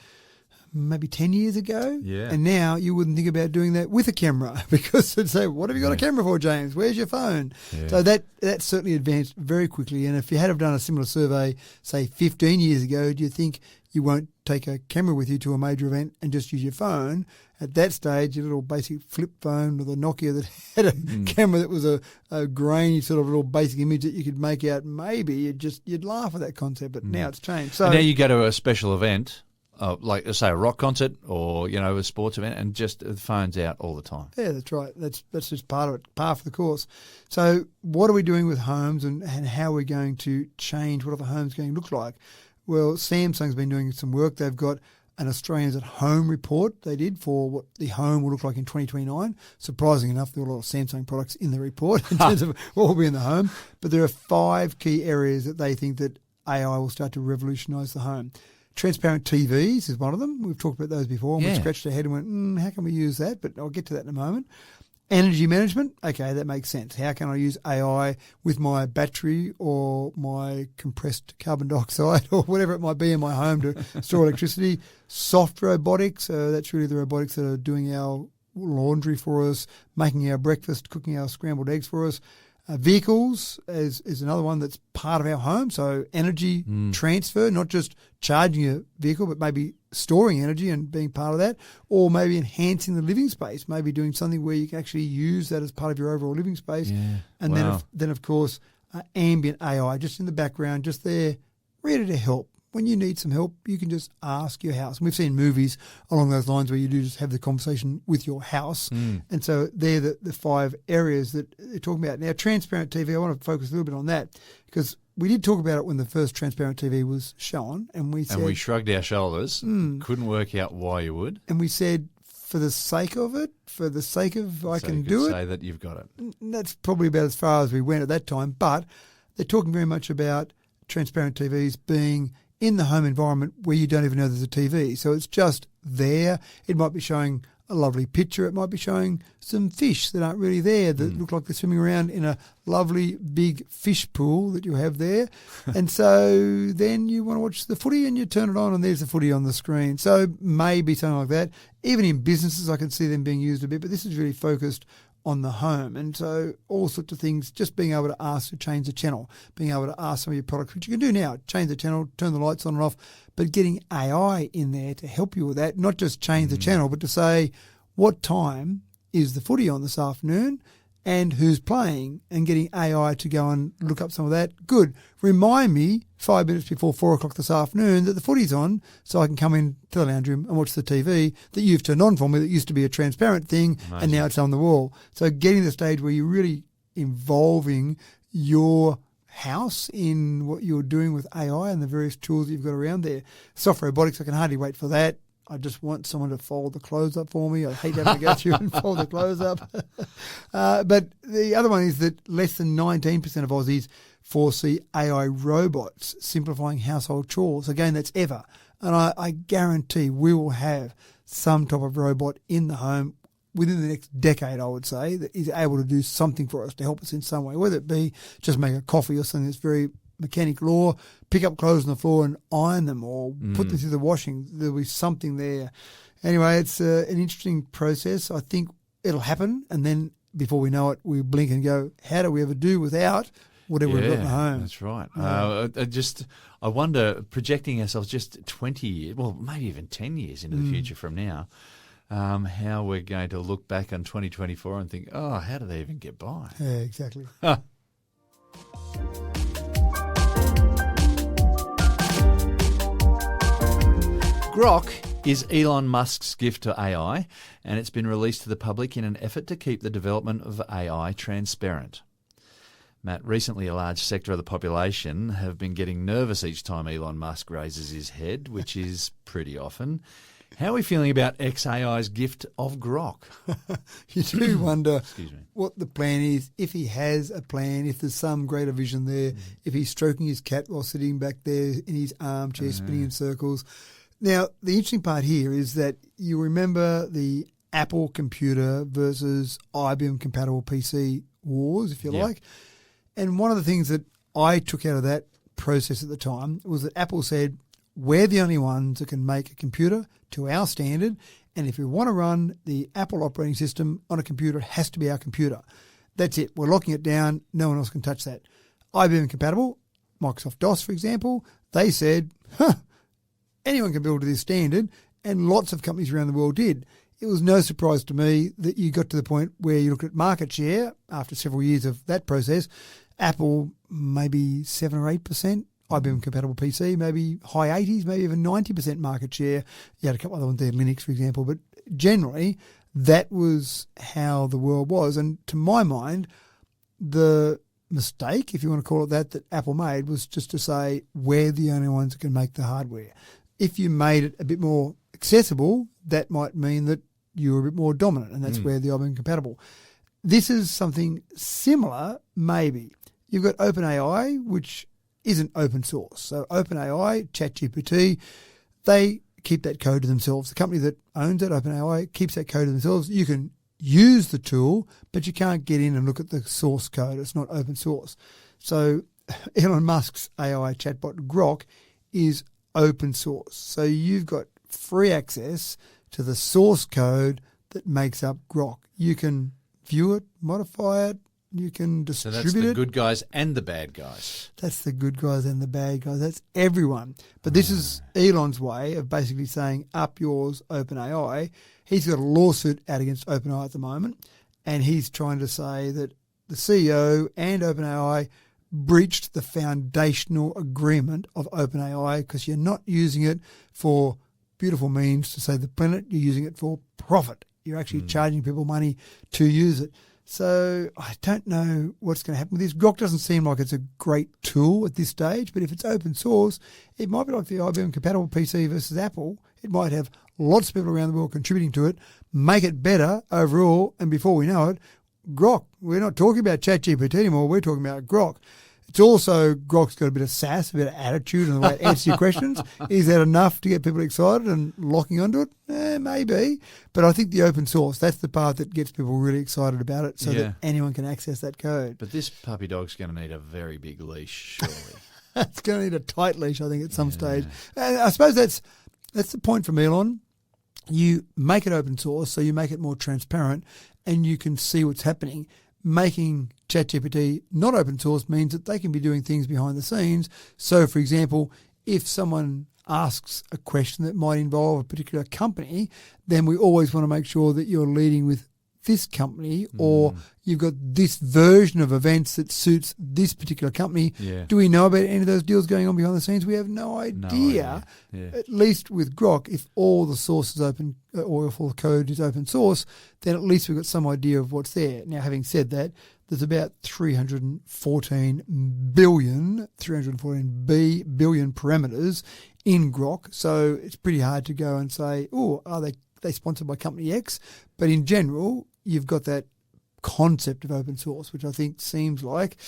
[SPEAKER 3] maybe 10 years ago.
[SPEAKER 2] Yeah.
[SPEAKER 3] And now you wouldn't think about doing that with a camera because they'd say, what have you got a camera for, James? Where's your phone?
[SPEAKER 2] Yeah.
[SPEAKER 3] So that certainly advanced very quickly. And if you had have done a similar survey, say 15 years ago, do you think you won't take a camera with you to a major event and just use your phone? At that stage, your little basic flip phone or the Nokia that had a camera that was a grainy sort of little basic image that you could make out, maybe you'd laugh at that concept. But now it's changed. So
[SPEAKER 2] and now you go to a special event, like say a rock concert or a sports event, and just the phone's out all the time.
[SPEAKER 3] Yeah, that's right. That's just part of it, par for the course. So what are we doing with homes and how are we going to change what are the homes going to look like? Well, Samsung's been doing some work. They've got an Australians at Home report they did for what the home will look like in 2029. Surprisingly enough, there were a lot of Samsung products in the report in terms of what will be in the home. But there are 5 key areas that they think that AI will start to revolutionise the home. Transparent TVs is one of them. We've talked about those before. And we scratched our head and went, how can we use that? But I'll get to that in a moment. Energy management, okay, that makes sense. How can I use AI with my battery or my compressed carbon dioxide or whatever it might be in my home to store electricity? Soft robotics, that's really the robotics that are doing our laundry for us, making our breakfast, cooking our scrambled eggs for us. Vehicles is another one that's part of our home. So energy transfer, not just charging your vehicle, but maybe storing energy and being part of that, or maybe enhancing the living space, maybe doing something where you can actually use that as part of your overall living space.
[SPEAKER 2] Yeah.
[SPEAKER 3] And then of course, ambient AI, just in the background, just there, ready to help. When you need some help, you can just ask your house. And we've seen movies along those lines where you do just have the conversation with your house. And so they're the 5 areas that they're talking about. Now, transparent TV, I want to focus a little bit on that because we did talk about it when the first transparent TV was shown. And we said,
[SPEAKER 2] and we shrugged our shoulders, couldn't work out why you would.
[SPEAKER 3] And we said, for the sake of it, for the sake of I can do it.
[SPEAKER 2] Say that you've got it.
[SPEAKER 3] That's probably about as far as we went at that time. But they're talking very much about transparent TVs being in the home environment where you don't even know there's a TV. So it's just there. It might be showing a lovely picture. It might be showing some fish that aren't really there that look like they're swimming around in a lovely big fish pool that you have there. And so then you want to watch the footy and you turn it on and there's the footy on the screen. So maybe something like that. Even in businesses, I can see them being used a bit, but this is really focused on the home. And so all sorts of things, just being able to ask to change the channel, being able to ask some of your products, which you can do now, change the channel, turn the lights on and off, but getting AI in there to help you with that, not just change the channel, but to say, what time is the footy on this afternoon and who's playing, and getting AI to go and look up some of that. Good. Remind me 5 minutes before 4 o'clock this afternoon that the footy's on so I can come in to the lounge room and watch the TV that you've turned on for me that used to be a transparent thing. Amazing. And now it's on the wall. So getting to the stage where you're really involving your house in what you're doing with AI and the various tools that you've got around there. Soft robotics, I can hardly wait for that. I just want someone to fold the clothes up for me. I hate having to go through and fold the clothes up. But the other one is that less than 19% of Aussies foresee AI robots simplifying household chores. Again, that's ever. And I guarantee we will have some type of robot in the home within the next decade, I would say, that is able to do something for us, to help us in some way, whether it be just make a coffee or something that's very mechanical, or pick up clothes on the floor and iron them, or put them through the washing. There'll be something there. Anyway, it's an interesting process. I think it'll happen, and then before we know it, we blink and go, how do we ever do without whatever we've got in the home?
[SPEAKER 2] That's right. I wonder, projecting ourselves just 20 years, well, maybe even 10 years into the future from now, how we're going to look back on 2024 and think, oh, how do they even get by?
[SPEAKER 3] Yeah, exactly.
[SPEAKER 2] Grok is Elon Musk's gift to AI, and it's been released to the public in an effort to keep the development of AI transparent. Matt, recently a large sector of the population have been getting nervous each time Elon Musk raises his head, which is pretty often. How are we feeling about XAI's gift of Grok?
[SPEAKER 3] You do wonder what the plan is, if he has a plan, if there's some greater vision there, if he's stroking his cat while sitting back there in his armchair spinning in circles. Now, the interesting part here is that you remember the Apple computer versus IBM compatible PC wars, if you like. And one of the things that I took out of that process at the time was that Apple said, we're the only ones that can make a computer to our standard, and if we want to run the Apple operating system on a computer, it has to be our computer. That's it. We're locking it down. No one else can touch that. IBM compatible, Microsoft DOS, for example, they said, anyone can build to this standard, and lots of companies around the world did. It was no surprise to me that you got to the point where you look at market share after several years of that process. Apple, maybe 7 or 8%. IBM compatible PC, maybe high 80s, maybe even 90% market share. You had a couple other ones there, Linux, for example. But generally, that was how the world was. And to my mind, the mistake, if you want to call it that, that Apple made was just to say, we're the only ones that can make the hardware. If you made it a bit more accessible, that might mean that you were a bit more dominant, and that's where the IBM compatible. This is something similar, maybe. You've got OpenAI, which isn't open source. So OpenAI, ChatGPT, they keep that code to themselves. The company that owns it, OpenAI, keeps that code to themselves. You can use the tool, but you can't get in and look at the source code. It's not open source. So Elon Musk's AI chatbot Grok is open source. So you've got free access to the source code that makes up Grok. You can view it, modify it, you can distribute it.
[SPEAKER 2] So that's the good guys and the bad guys.
[SPEAKER 3] That's the good guys and the bad guys. That's everyone. But this is Elon's way of basically saying, up yours, OpenAI. He's got a lawsuit out against OpenAI at the moment, and he's trying to say that the CEO and OpenAI breached the foundational agreement of OpenAI because you're not using it for beautiful means to save the planet. You're using it for profit. You're actually charging people money to use it. So I don't know what's going to happen with this. Grok doesn't seem like it's a great tool at this stage, but if it's open source, it might be like the IBM compatible PC versus Apple. It might have lots of people around the world contributing to it, make it better overall, and before we know it, Grok. We're not talking about ChatGPT anymore. We're talking about Grok. It's also, Grok's got a bit of sass, a bit of attitude in the way it answers your questions. Is that enough to get people excited and locking onto it? Maybe. But I think the open source, that's the part that gets people really excited about it so that anyone can access that code.
[SPEAKER 2] But this puppy dog's going to need a very big leash, surely.
[SPEAKER 3] It's going to need a tight leash, I think, at some stage. And I suppose that's the point from Elon. You make it open source, so you make it more transparent and you can see what's happening. Making ChatGPT not open source means that they can be doing things behind the scenes. So, for example, if someone asks a question that might involve a particular company, then we always want to make sure that you're leading with this company, or you've got this version of events that suits this particular company.
[SPEAKER 2] Yeah.
[SPEAKER 3] Do we know about any of those deals going on behind the scenes? We have no idea.
[SPEAKER 2] No idea. Yeah.
[SPEAKER 3] At least with Grok, if all the source is open, or if all the code is open source, then at least we've got some idea of what's there. Now, having said that, there's about 314 billion parameters in Grok, so it's pretty hard to go and say, oh, are they sponsored by company X? But in general, you've got that concept of open source, which I think seems like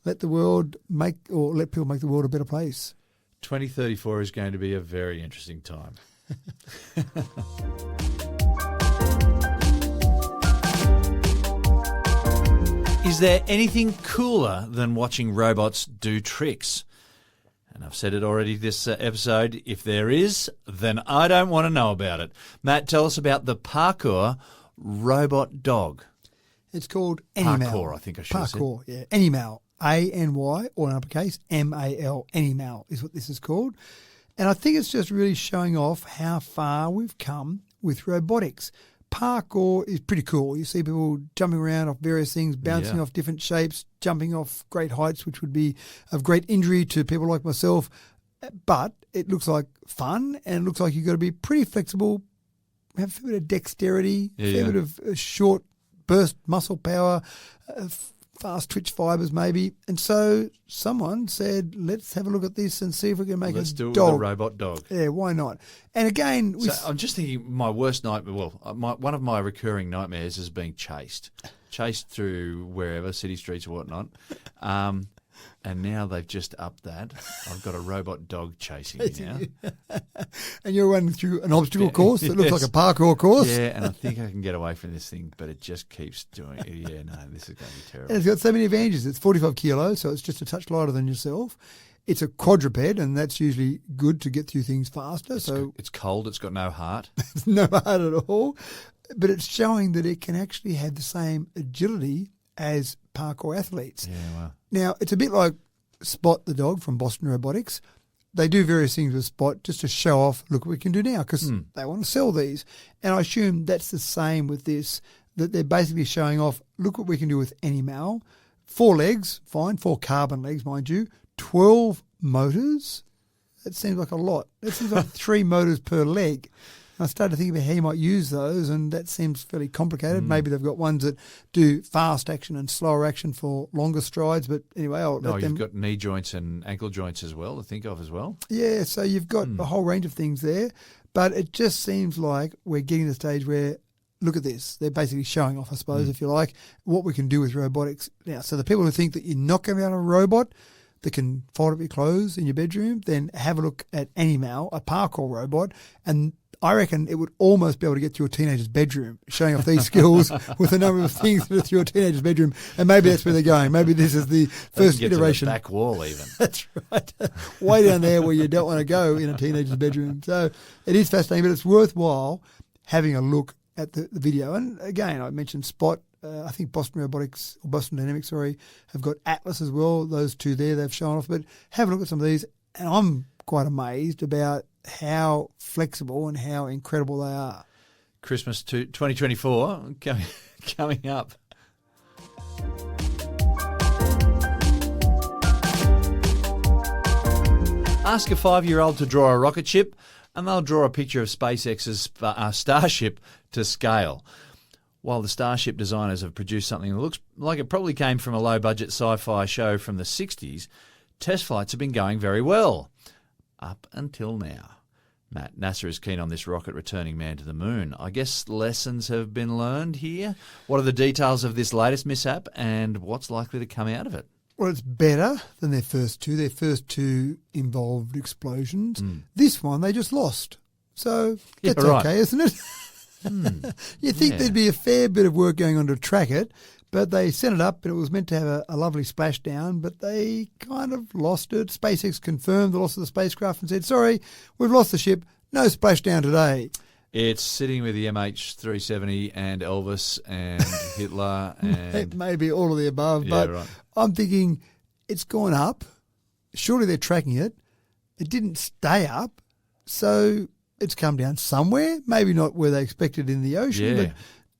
[SPEAKER 3] let people make the world a better place.
[SPEAKER 2] 2034 is going to be a very interesting time. Is there anything cooler than watching robots do tricks? And I've said it already this episode. If there is, then I don't want to know about it. Matt, tell us about the Parkour robot dog.
[SPEAKER 3] It's called Anymal.
[SPEAKER 2] Parkour, I think I should have said.
[SPEAKER 3] Parkour, yeah. Anymal. A-N-Y, or in uppercase, M-A-L. Anymal is what this is called. And I think it's just really showing off how far we've come with robotics. Parkour is pretty cool. You see people jumping around off various things, bouncing off different shapes, jumping off great heights, which would be of great injury to people like myself. But it looks like fun, and it looks like you've got to be pretty flexible, have a fair bit of dexterity, a fair bit of short burst muscle power, fast twitch fibers maybe. And so someone said, let's have a look at this and see if we can make
[SPEAKER 2] Let's
[SPEAKER 3] a
[SPEAKER 2] do it
[SPEAKER 3] dog.
[SPEAKER 2] with a robot dog.
[SPEAKER 3] Yeah, why not? And again...
[SPEAKER 2] So I'm just thinking my worst nightmare, one of my recurring nightmares is being chased through wherever, city streets or whatnot. And now they've just upped that. I've got a robot dog chasing me now.
[SPEAKER 3] And you're running through an obstacle course that looks like a parkour course.
[SPEAKER 2] Yeah, and I think I can get away from this thing, but it just keeps doing it. Yeah, no, this is going to be terrible.
[SPEAKER 3] And it's got so many advantages. It's 45 kilos, so it's just a touch lighter than yourself. It's a quadruped, and that's usually good to get through things faster.
[SPEAKER 2] It's cold. It's got no heart.
[SPEAKER 3] It's no heart at all. But it's showing that it can actually have the same agility as parkour athletes.
[SPEAKER 2] Yeah, wow.
[SPEAKER 3] Now, it's a bit like Spot the dog from Boston Robotics. They do various things with Spot just to show off, look what we can do now, because they want to sell these. And I assume that's the same with this, that they're basically showing off, look what we can do with Anymal. 4 legs, fine, 4 carbon legs, mind you. 12 motors. That seems like a lot. That seems like 3 motors per leg. I started to think about how you might use those, and that seems fairly complicated. Maybe they've got ones that do fast action and slower action for longer strides, but anyway,
[SPEAKER 2] you've got knee joints and ankle joints as well to think of as well.
[SPEAKER 3] Yeah, so you've got a whole range of things there, but it just seems like we're getting to the stage where, look at this, they're basically showing off, I suppose, if you like, what we can do with robotics. Now, so the people who think that you're not going to be able to have a robot that can fold up your clothes in your bedroom, then have a look at Anymal, a parkour robot, and I reckon it would almost be able to get through a teenager's bedroom, showing off these skills with a number of things that are through a teenager's bedroom. And maybe that's where they're going. Maybe this is the first iteration.
[SPEAKER 2] To the back wall even.
[SPEAKER 3] That's right. Way down there where you don't want to go in a teenager's bedroom. So it is fascinating, but it's worthwhile having a look at the video. And again, I mentioned Spot. I think Boston Dynamics, have got Atlas as well. Those two there they've shown off. But have a look at some of these. And I'm quite amazed about how flexible and how incredible they are.
[SPEAKER 2] Christmas 2024 coming up. Ask a 5-year-old to draw a rocket ship, and they'll draw a picture of SpaceX's Starship to scale. While the Starship designers have produced something that looks like it probably came from a low-budget sci-fi show from the 60s, test flights have been going very well. Up until now. Matt, NASA is keen on this rocket returning man to the moon. I guess lessons have been learned here. What are the details of this latest mishap, and what's likely to come out of it?
[SPEAKER 3] Well, it's better than their first two. Their first two involved explosions. This one, they just lost. So that's okay, isn't it? You think there'd be a fair bit of work going on to track it, but they sent it up and it was meant to have a lovely splashdown, but they kind of lost it. SpaceX confirmed the loss of the spacecraft and said, sorry, we've lost the ship. No splashdown today.
[SPEAKER 2] It's sitting with the MH370 and Elvis and Hitler and...
[SPEAKER 3] Maybe all of the above, but
[SPEAKER 2] right.
[SPEAKER 3] I'm thinking it's gone up. Surely they're tracking it. It didn't stay up, so it's come down somewhere. Maybe not where they expected in the ocean, but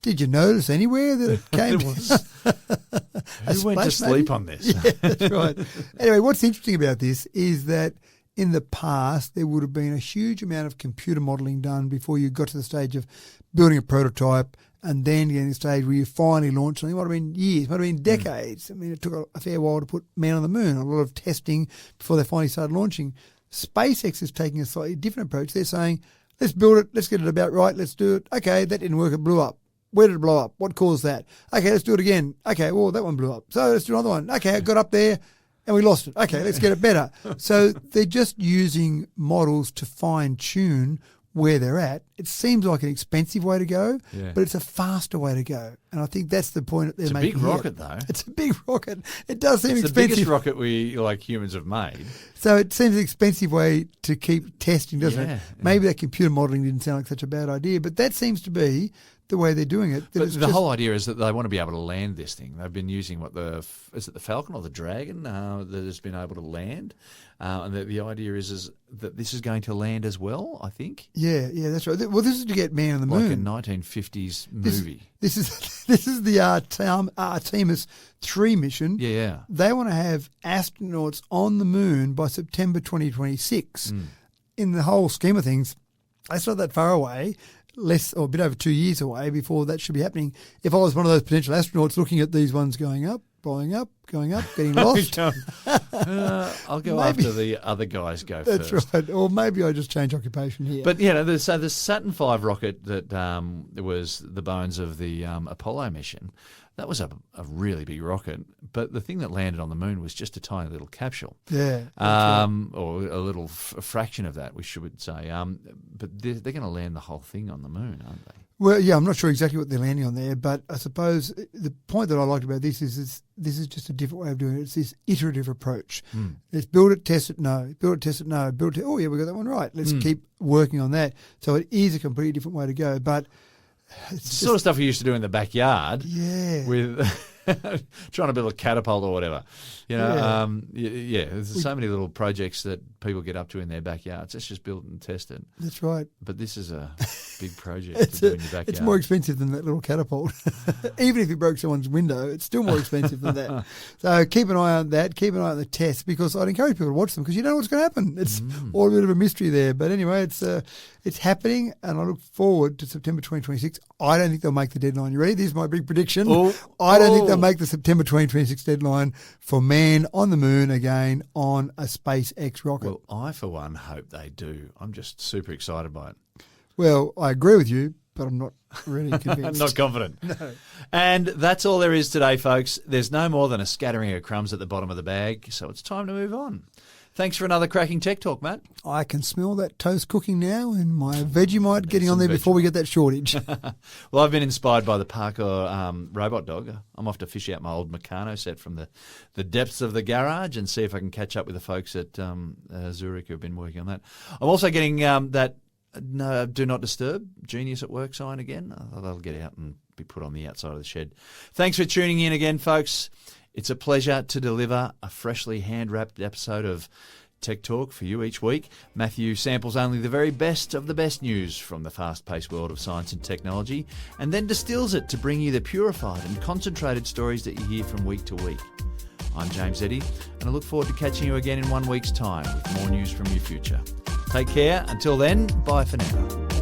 [SPEAKER 3] Did you notice anywhere that it came?
[SPEAKER 2] Who went to sleep on this?
[SPEAKER 3] Yeah, that's right. Anyway, what's interesting about this is that in the past there would have been a huge amount of computer modelling done before you got to the stage of building a prototype and then getting to the stage where you finally launched something. It might have been years, might have been decades. I mean, it took a fair while to put man on the moon, a lot of testing before they finally started launching. SpaceX is taking a slightly different approach. They're saying, let's build it, let's get it about right, let's do it. Okay, that didn't work, it blew up. Where did it blow up? What caused that? Okay, let's do it again. Okay, well, that one blew up. So let's do another one. Okay, it got up there and we lost it. Okay, let's get it better. So they're just using models to fine-tune where they're at. It seems like an expensive way to go, but it's a faster way to go. And I think that's the point that they're making.
[SPEAKER 2] It's a big rocket, though.
[SPEAKER 3] It's a big rocket. It does seem expensive.
[SPEAKER 2] It's the biggest rocket we, like humans, have made.
[SPEAKER 3] So it seems an expensive way to keep testing, doesn't it? Maybe that computer modelling didn't sound like such a bad idea, but that seems to be the way they're doing it.
[SPEAKER 2] But the whole idea is that they want to be able to land this thing. They've been using is it the Falcon or the Dragon that has been able to land? And the idea is that this is going to land as well, I think.
[SPEAKER 3] Yeah, that's right. Well, this is to get man on the moon.
[SPEAKER 2] Like a 1950s movie.
[SPEAKER 3] This is the Artemis 3 mission.
[SPEAKER 2] Yeah.
[SPEAKER 3] They want to have astronauts on the moon by September 2026. In the whole scheme of things, that's not that far away. Less or a bit over 2 years away before that should be happening. If I was one of those potential astronauts looking at these ones going up, blowing up, getting lost.
[SPEAKER 2] I'll go after the other guys go
[SPEAKER 3] first. That's right. Or maybe I just change occupation here.
[SPEAKER 2] But, so the Saturn V rocket that was the bones of the Apollo mission, that was a really big rocket. But the thing that landed on the moon was just a tiny little capsule.
[SPEAKER 3] Yeah.
[SPEAKER 2] Or a little fraction of that, we should say. But they're going to land the whole thing on the moon, aren't they?
[SPEAKER 3] Well, yeah, I'm not sure exactly what they're landing on there, but I suppose the point that I liked about this is this is just a different way of doing it. It's this iterative approach. Let's build it, test it, no. Build it, test it, no. Build it, oh, yeah, we got that one right. Let's keep working on that. So it is a completely different way to go, but
[SPEAKER 2] it's the sort of stuff we used to do in the backyard.
[SPEAKER 3] Yeah.
[SPEAKER 2] With trying to build a catapult or whatever. There's so many little projects that people get up to in their backyards. Let's just build and test it.
[SPEAKER 3] That's right.
[SPEAKER 2] But this is a big project to do in your backyard.
[SPEAKER 3] It's more expensive than that little catapult. Even if you broke someone's window, it's still more expensive than that. So keep an eye on that. Keep an eye on the tests, because I'd encourage people to watch them, because you don't know what's going to happen. It's all a bit of a mystery there. But anyway, it's happening, and I look forward to September 2026. I don't think they'll make the deadline. You ready? This is my big prediction. I don't think they'll make the September 2026 deadline for man on the moon again on a SpaceX rocket.
[SPEAKER 2] Well, I, for one, hope they do. I'm just super excited by it.
[SPEAKER 3] Well, I agree with you, but I'm not really convinced.
[SPEAKER 2] Not confident.
[SPEAKER 3] No.
[SPEAKER 2] And that's all there is today, folks. There's no more than a scattering of crumbs at the bottom of the bag, so it's time to move on. Thanks for another cracking tech talk, Matt.
[SPEAKER 3] I can smell that toast cooking now and my Vegemite getting on there before we get that shortage.
[SPEAKER 2] Well, I've been inspired by the Parkour robot dog. I'm off to fish out my old Meccano set from the depths of the garage and see if I can catch up with the folks at Zurich who have been working on that. I'm also getting that Do Not Disturb Genius at Work sign again. That'll get out and be put on the outside of the shed. Thanks for tuning in again, folks. It's a pleasure to deliver a freshly hand-wrapped episode of Tech Talk for you each week. Matthew samples only the very best of the best news from the fast-paced world of science and technology, and then distills it to bring you the purified and concentrated stories that you hear from week to week. I'm James Eddy, and I look forward to catching you again in 1 week's time with more news from your future. Take care. Until then, bye for now.